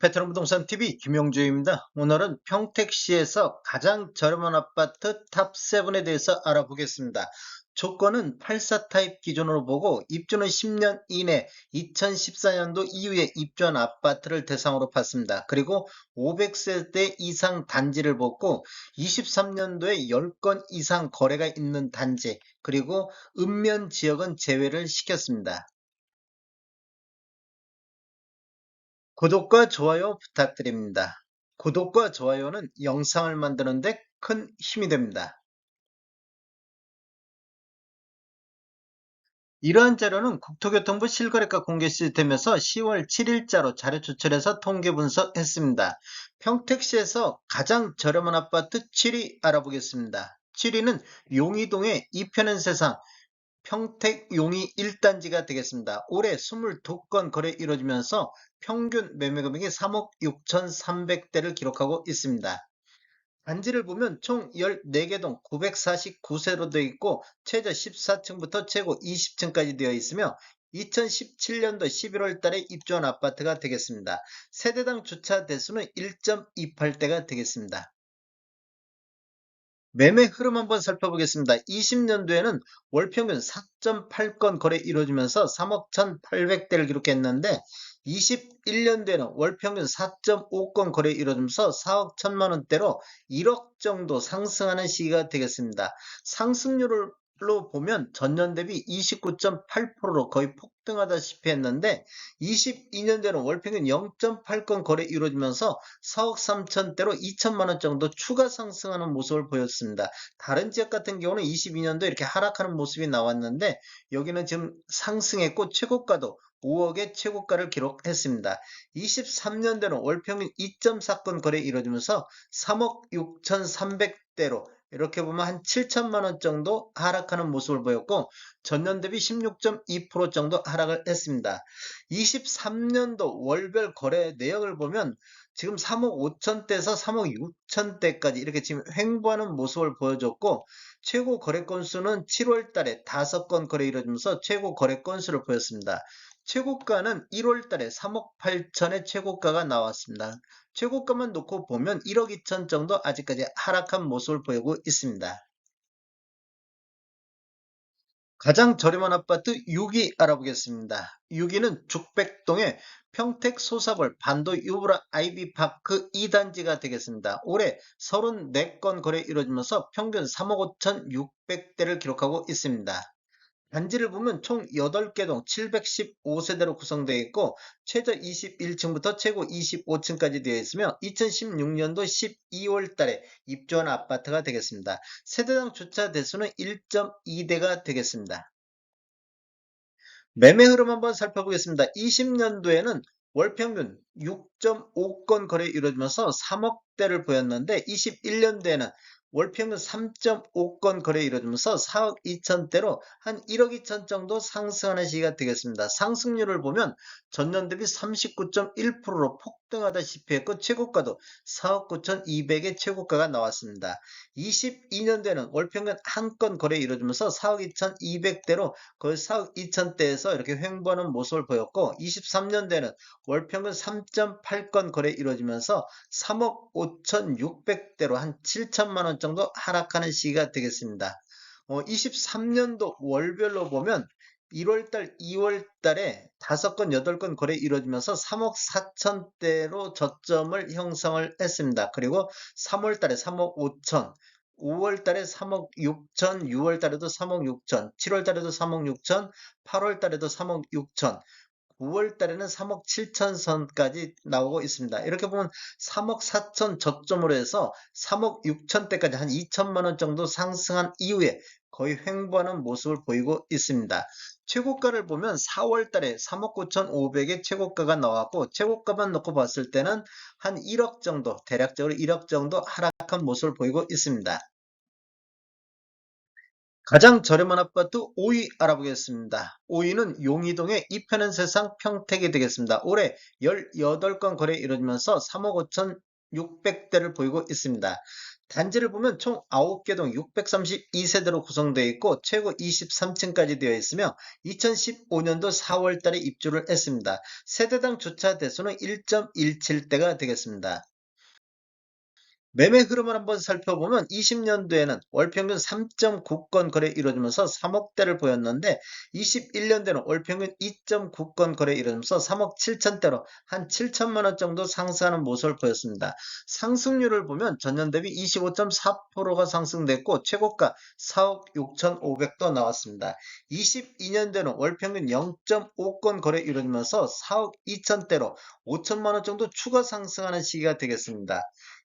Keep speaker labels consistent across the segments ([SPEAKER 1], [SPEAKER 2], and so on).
[SPEAKER 1] 베트남 부동산 TV 김용주입니다. 오늘은 평택시에서 가장 저렴한 아파트 탑7에 대해서 알아보겠습니다. 조건은 84 타입 기준으로 보고 입주는 10년 이내 2014년도 이후에 입주한 아파트를 대상으로 봤습니다. 그리고 500세대 이상 단지를 보고 23년도에 10건 이상 거래가 있는 단지, 그리고 읍면 지역은 제외를 시켰습니다. 구독과 좋아요 부탁드립니다. 구독과 좋아요는 영상을 만드는데 큰 힘이 됩니다. 이러한 자료는 국토교통부 실거래가 공개 시스템에서 10월 7일자로 자료 추출해서 통계 분석했습니다. 평택시에서 가장 저렴한 아파트 7위 알아보겠습니다. 7위는 용이동의 이편한 세상 평택 용이 1단지가 되겠습니다. 올해 22건 거래 이루어지면서 평균 매매금액이 3억 6,300대를 기록하고 있습니다. 단지를 보면 총 14개 동 949세로 되어 있고 최저 14층부터 최고 20층까지 되어 있으며 2017년도 11월 달에 입주한 아파트가 되겠습니다. 세대당 주차 대수는 1.28대가 되겠습니다. 매매 흐름 한번 살펴보겠습니다. 20년도에는 월평균 4.8건 거래 이루어지면서 3억 1,800대를 기록했는데 21년도에는 월평균 4.5건 거래 이루어지면서 4억 1천만 원대로 1억 정도 상승하는 시기가 되겠습니다. 상승률로 보면 전년 대비 29.8%로 거의 폭등하다시피 했는데 22년도에는 월평균 0.8건 거래 이루어지면서 4억 3천대로 2천만 원 정도 추가 상승하는 모습을 보였습니다. 다른 지역 같은 경우는 22년도 이렇게 하락하는 모습이 나왔는데 여기는 지금 상승했고 최고가도 5억의 최고가를 기록했습니다. 23년도는 월평균 2.4건 거래 이루어지면서 3억 6,300대로 이렇게 보면 한 7천만 원 정도 하락하는 모습을 보였고 전년 대비 16.2% 정도 하락을 했습니다. 23년도 월별 거래 내역을 보면 지금 3억 5천대에서 3억 6천대까지 이렇게 지금 횡보하는 모습을 보여줬고 최고 거래 건수는 7월 달에 5건 거래 이루어지면서 최고 거래 건수를 보였습니다. 최고가는 1월 달에 3억 8천의 최고가가 나왔습니다. 최고가만 놓고 보면 1억 2천 정도 아직까지 하락한 모습을 보이고 있습니다. 가장 저렴한 아파트 6위 알아보겠습니다. 6위는 죽백동의 평택 소사벌 반도 유브라 아이비파크 2단지가 되겠습니다. 올해 34건 거래 이루어지면서 평균 3억 5,600대를 기록하고 있습니다. 단지를 보면 총 8개 동 715세대로 구성되어 있고 최저 21층부터 최고 25층까지 되어 있으며 2016년도 12월 달에 입주한 아파트가 되겠습니다. 세대당 주차 대수는 1.2대가 되겠습니다. 매매 흐름 한번 살펴보겠습니다. 20년도에는 월평균 6.5건 거래 이루어지면서 3억대를 보였는데 21년도에는 월평균 3.5건 거래 이루어지면서 4억 2천대로 한 1억 2천 정도 상승하는 시기가 되겠습니다. 상승률을 보면 전년 대비 39.1%로 폭등하다시피 했고 최고가도 4억 9천2백의 최고가가 나왔습니다. 22년도에는 월평균 한 건 거래 이루어지면서 4억 2천2백대로 거의 4억 2천대에서 이렇게 횡보하는 모습을 보였고 23년도에는 월평균 3.8건 거래 이루어지면서 3억 5천6백대로 한 7천만 원 정도 하락하는 시기가 되겠습니다. 23년도 월별로 보면 1월달, 2월달에 5건, 8건 거래 이루어지면서 3억 4천대로 저점을 형성을 했습니다. 그리고 3월달에 3억 5천, 5월달에 3억 6천, 6월달에도 3억 6천, 7월달에도 3억 6천, 8월달에도 3억 6천, 9월 달에는 3억 7천 선까지 나오고 있습니다. 이렇게 보면 3억 4천 저점으로 해서 3억 6천대까지 한 2천만 원 정도 상승한 이후에 거의 횡보하는 모습을 보이고 있습니다. 최고가를 보면 4월 달에 3억 9천5백의 최고가가 나왔고 최고가만 놓고 봤을 때는 한 1억 정도, 대략적으로 1억 정도 하락한 모습을 보이고 있습니다. 가장 저렴한 아파트 5위 알아보겠습니다. 5위는 용이동의 이편한 세상 평택이 되겠습니다. 올해 18건 거래 이루어지면서 3억 5천 6백대를 보이고 있습니다. 단지를 보면 총 9개 동 632세대로 구성되어 있고 최고 23층까지 되어 있으며 2015년도 4월 달에 입주를 했습니다. 세대당 주차 대수는 1.17대가 되겠습니다. 매매 흐름을 한번 살펴보면 20년도에는 월평균 3.9건 거래 이루어지면서 3억대를 보였는데 21년도에는 월평균 2.9건 거래 이루어지면서 3억 7천대로 한 7천만 원 정도 상승하는 모습을 보였습니다. 상승률을 보면 전년 대비 25.4%가 상승됐고 최고가 4억 6,500도 나왔습니다. 22년도에는 월평균 0.5건 거래 이루어지면서 4억 2천대로 5천만 원 정도 추가 상승하는 시기가 되겠습니다.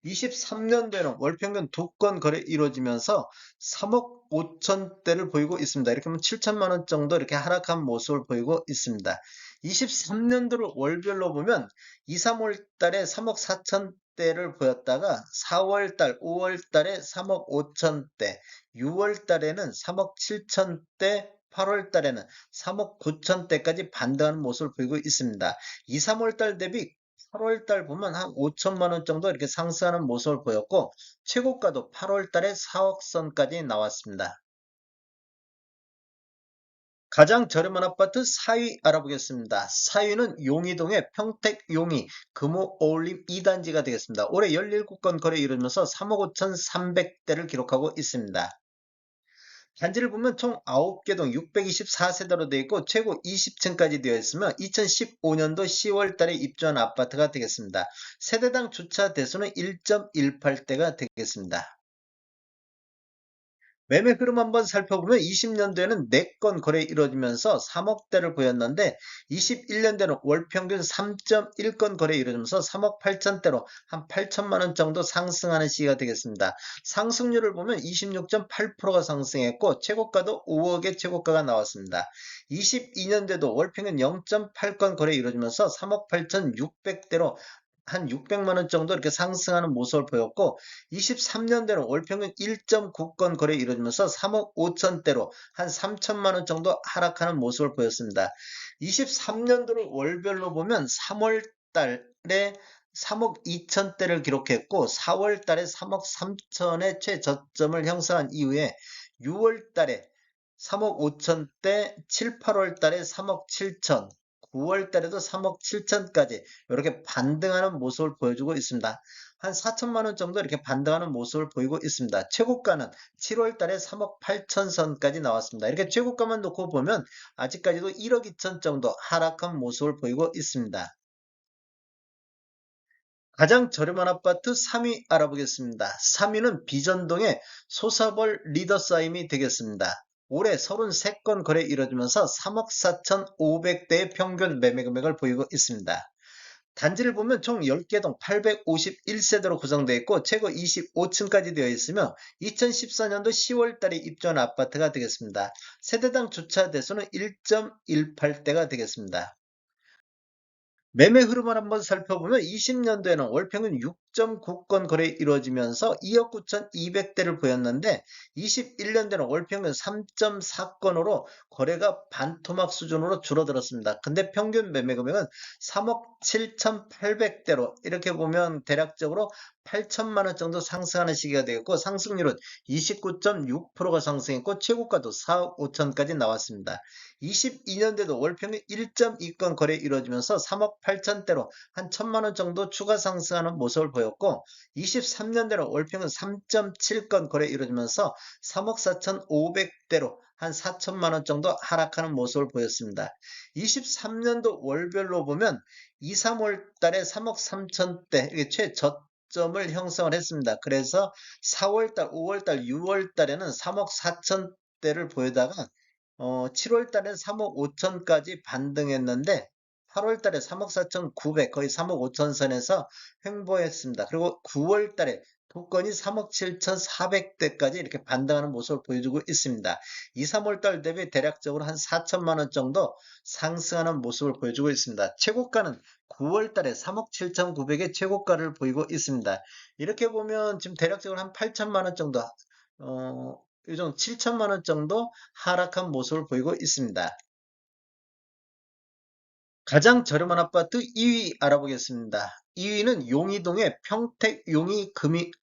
[SPEAKER 1] 23년도에는 월평균 2건 거래 이루어지면서 3억 5천대를 보이고 있습니다. 이렇게 하면 7천만 원 정도 이렇게 하락한 모습을 보이고 있습니다. 23년도를 월별로 보면 2, 3월 달에 3억 4천대를 보였다가 4월 달, 5월 달에 3억 5천대, 6월 달에는 3억 7천대, 8월 달에는 3억 9천대까지 반등하는 모습을 보이고 있습니다. 2, 3월 달 대비 8월 달 보면 한 5천만 원 정도 이렇게 상승하는 모습을 보였고 최고가도 8월 달에 4억 선까지 나왔습니다. 가장 저렴한 아파트 4위 알아보겠습니다. 4위는 용의동의 평택 용의 금호 어울림 2단지가 되겠습니다. 올해 17건 거래 이루면서 3억 5,300대를 기록하고 있습니다. 단지를 보면 총 9개 동 624세대로 되어 있고 최고 20층까지 되어 있으며 2015년도 10월 달에 입주한 아파트가 되겠습니다. 세대당 주차 대수는 1.18대가 되겠습니다. 매매 흐름 한번 살펴보면 20년도에는 4건 거래 이루어지면서 3억대를 보였는데 21년도에는 월평균 3.1건 거래 이루어지면서 3억 8천대로 한 8천만 원 정도 상승하는 시기가 되겠습니다. 상승률을 보면 26.8%가 상승했고 최고가도 5억의 최고가가 나왔습니다. 22년도에도 월평균 0.8건 거래 이루어지면서 3억 8천6백대로 한 600만 원 정도 이렇게 상승하는 모습을 보였고 23년대는 월평균 1.9건 거래 이루어지면서 3억 5천대로 한 3천만 원 정도 하락하는 모습을 보였습니다. 23년도를 월별로 보면 3월 달에 3억 2천대를 기록했고 4월 달에 3억 3천의 최저점을 형성한 이후에 6월 달에 3억 5천대, 7, 8월 달에 3억 7천, 9월 달에도 3억 7천까지 이렇게 반등하는 모습을 보여주고 있습니다. 한 4천만 원 정도 이렇게 반등하는 모습을 보이고 있습니다. 최고가는 7월 달에 3억 8천 선까지 나왔습니다. 이렇게 최고가만 놓고 보면 아직까지도 1억 2천 정도 하락한 모습을 보이고 있습니다. 가장 저렴한 아파트 3위 알아보겠습니다. 3위는 비전동의 소사벌 리더사임이 되겠습니다. 올해 33건 거래 이루어지면서 3억 4,500대의 평균 매매 금액을 보이고 있습니다. 단지를 보면 총 10개 동 851세대로 구성되어 있고 최고 25층까지 되어 있으며 2014년도 10월 달에 입주한 아파트가 되겠습니다. 세대당 주차 대수는 1.18대가 되겠습니다. 매매 흐름을 한번 살펴보면 20년도에는 월평균 6.9건 거래 이루어지면서 2억 9,200대를 보였는데 21년도에는 월평균 3.4건으로 거래가 반토막 수준으로 줄어들었습니다. 근데 평균 매매 금액은 3억 7,800대로 이렇게 보면 대략적으로 8천만 원 정도 상승하는 시기가 되겠고 상승률은 29.6%가 상승했고 최고가도 4억 5천까지 나왔습니다. 22년대도 월평균 1.2건 거래 이루어지면서 3억 8천대로 한 1천만 원 정도 추가 상승하는 모습을 보였고 23년대로 월평균 3.7건 거래 이루어지면서 3억 4천5백대로 한 4천만 원 정도 하락하는 모습을 보였습니다. 23년도 월별로 보면 2, 3월 달에 3억 3천대 이게 최저점을 형성을 했습니다. 그래서 4월달, 5월달, 6월달에는 3억 4천대를 보이다가 7월 달에 3억 5천까지 반등했는데 8월 달에 3억 4천9백 거의 3억 5천 선에서 횡보했습니다. 그리고 9월 달에 토건이 3억 7천4백대까지 이렇게 반등하는 모습을 보여주고 있습니다. 2, 3월 달 대비 대략적으로 한 4천만 원 정도 상승하는 모습을 보여주고 있습니다. 최고가는 9월 달에 3억 7천9백의 최고가를 보이고 있습니다. 이렇게 보면 지금 대략적으로 한 8천만 원 정도 요즘 7천만 원 정도 하락한 모습을 보이고 있습니다. 가장 저렴한 아파트 2위 알아보겠습니다. 2위는 용의동의 평택 용의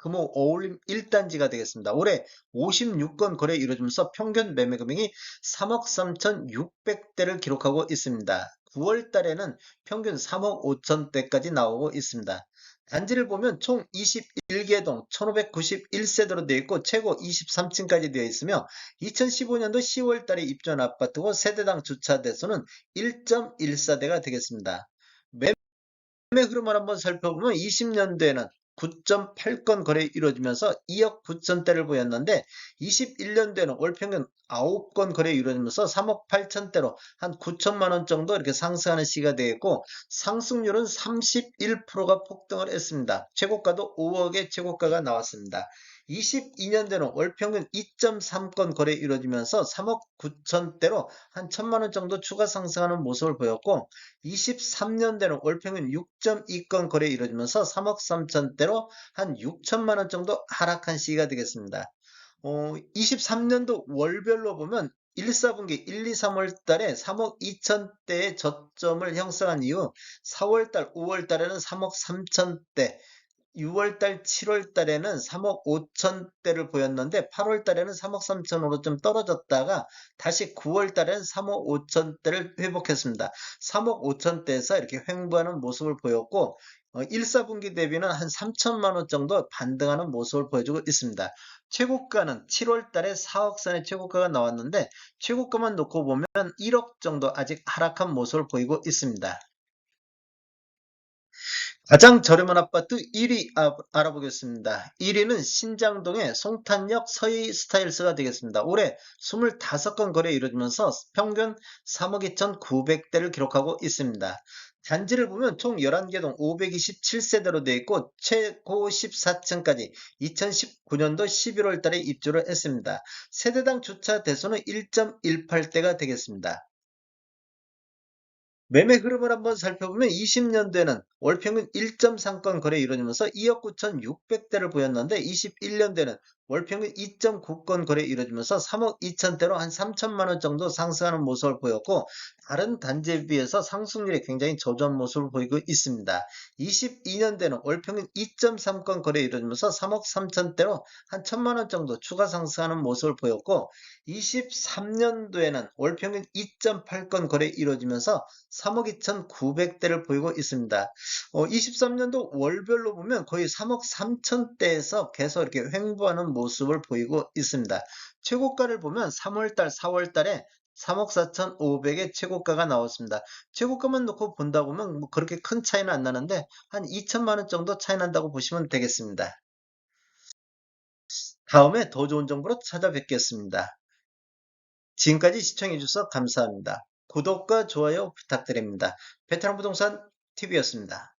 [SPEAKER 1] 금호 어울림 1단지가 되겠습니다. 올해 56건 거래 이루어지면서 평균 매매 금액이 3억 3,600대를 기록하고 있습니다. 9월 달에는 평균 3억 5천대까지 나오고 있습니다. 단지를 보면 총 21개 동 1591세대로 되어 있고 최고 23층까지 되어 있으며 2015년도 10월 달에 입주한 아파트고 세대당 주차 대수는 1.14대가 되겠습니다. 매매 흐름을 한번 살펴보면 20년도에는 9.8건 거래 이루어지면서 2억 9천대를 보였는데 21년도에는 월 평균 9건 거래 이루어지면서 3억 8천대로 한 9천만 원 정도 이렇게 상승하는 시기가 되겠고 상승률은 31%가 폭등을 했습니다. 최고가도 5억의 최고가가 나왔습니다. 22년도에는 월 평균 2.3건 거래 이루어지면서 3억 9천대로 한 1천만 원 정도 추가 상승하는 모습을 보였고 23년대는 월 평균 6.2건 거래 이루어지면서 3억 3천대로 한 6천만 원 정도 하락한 시기가 되겠습니다. 23년도 월별로 보면 1, 4분기 1, 2, 3월 달에 3억 2천대의 저점을 형성한 이후 4월 달, 5월 달에는 3억 3천대, 6월달, 7월달에는 3억 5천대를 보였는데 8월달에는 3억 3천으로 좀 떨어졌다가 다시 9월달에는 3억 5천대를 회복했습니다. 3억 5천대에서 이렇게 횡보하는 모습을 보였고 1, 4분기 대비는 한 3천만 원 정도 반등하는 모습을 보여주고 있습니다. 최고가는 7월달에 4억 선의 최고가가 나왔는데 최고가만 놓고 보면 1억 정도 아직 하락한 모습을 보이고 있습니다. 가장 저렴한 아파트 1위 알아보겠습니다. 1위는 신장동의 송탄역 서희 스타일스가 되겠습니다. 올해 25건 거래 이루어지면서 평균 3억 2,900대를 기록하고 있습니다. 단지를 보면 총 11개 동 527세대로 되어 있고 최고 14층까지 2019년도 11월 달에 입주를 했습니다. 세대당 주차 대수는 1.18대가 되겠습니다. 매매 흐름을 한번 살펴보면 20년대는 월평균 1.3건 거래 이루어지면서 2억 9,600대를 보였는데 21년대는 월평균 2.9건 거래 이루어지면서 3억 2천대로 한 3천만 원 정도 상승하는 모습을 보였고 다른 단지에 비해서 상승률이 굉장히 저조한 모습을 보이고 있습니다. 22년대는 월평균 2.3건 거래 이루어지면서 3억 3천대로 한 1천만 원 정도 추가 상승하는 모습을 보였고 23년도에는 월평균 2.8건 거래 이루어지면서 3억 2,900대를 보이고 있습니다. 23년도 월별로 보면 거의 3억 3천대에서 계속 이렇게 횡보하는 모습을 보이고 있습니다. 최고가를 보면 3월달, 4월달에 3억 4,500의 최고가가 나왔습니다. 최고가만 놓고 본다 보면 뭐 그렇게 큰 차이는 안 나는데 한 2천만 원 정도 차이 난다고 보시면 되겠습니다. 다음에 더 좋은 정보로 찾아뵙겠습니다. 지금까지 시청해주셔서 감사합니다. 구독과 좋아요 부탁드립니다. 베테랑 부동산 TV였습니다.